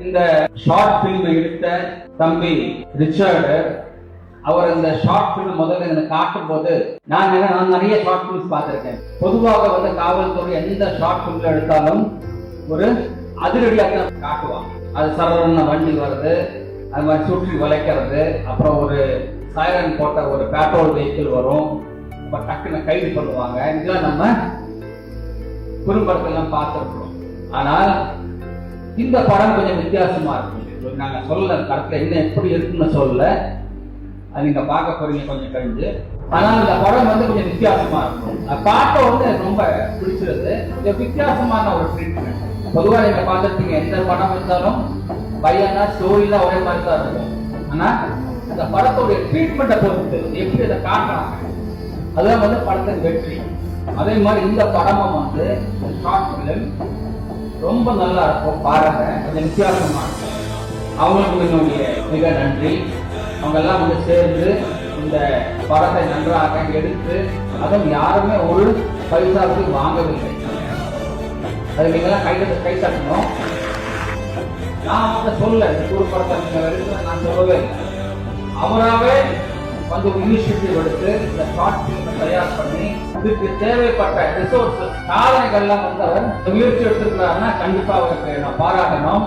இந்த short film எடுத்த தம்பி ரிச்சர்டு அவர் இந்த ஷார்ட் பிலிம் முதல்ல எனக்கு காட்டும் போது நான் நிறைய ஷார்ட் பிலிம்ஸ் பார்த்திருக்கேன். பொதுவாக காவல்துறை எந்த ஷார்ட் பிலிம் எடுத்தாலும் ஒரு அதிரடியாக காட்டுவாங்க. அது சரவண வண்டி வருது, அது மாதிரி சுற்றி வளைக்கிறது, அப்புறம் ஒரு சைரன் போட்ட ஒரு பேட்ரோல் வெஹிக்கிள் வரும், டக்குன்னு கைது பண்ணுவாங்க. இதெல்லாம் நம்ம குறும்படத்தெல்லாம் பார்த்துருக்கோம். ஆனால் இந்த படம் கொஞ்சம் வித்தியாசமா இருக்கும். நாங்க சொல்ல கருத்துல என்ன எப்படி இருக்குன்னு சொல்ல, அது நீங்க பார்க்க போறீங்க கொஞ்சம் கழிஞ்சு. ஆனால் இந்த படம் கொஞ்சம் வித்தியாசமா இருக்கும். பார்க்க ரொம்ப பிடிச்சிருது. கொஞ்சம் வித்தியாசமான ஒரு ட்ரீட்மெண்ட். பொதுவாக நீங்க பார்த்துருப்பீங்க, எந்த படம் இருந்தாலும் பையனா ஸ்டோரிலாம் ஒரே மாதிரி தான் இருக்கும். ஆனா அந்த படத்தோடைய ட்ரீட்மெண்ட்டை பொறுத்து எப்படி அதை காட்டுறாங்க, அதுதான் படத்தின் வெற்றி. அதே மாதிரி இந்த படமும் ஷார்ட் பிலிம் ரொம்ப நல்லா இருக்கும். பாருங்க, கொஞ்சம் வித்தியாசமா இருக்கும். அவங்களுக்கு என்னுடைய மிக நன்றி. அவங்க எல்லாம் சேர்ந்து இந்த படத்தை நன்றாக எடுத்து, அதுவும் யாருமே ஒரு பைசாவுக்கு வாங்கவில்லை. அது நீங்கெல்லாம் கை தட்டணும். நான் சொல்ல இந்த குறு படத்தை நீங்க எடுத்து நான் சொல்லவே இல்லை. அவராகவே ஒரு இனிஷியேட்டிவ் எடுத்து இந்த ஷார்ட் பிலிம் தயார் பண்ணி இதுக்கு தேவைப்பட்ட ரிசோர்ஸஸ் சாதனைகள்லாம் அவர் முயற்சி எடுத்துக்கிறாருன்னா கண்டிப்பா அவருக்கு நான் பாராட்டணும்.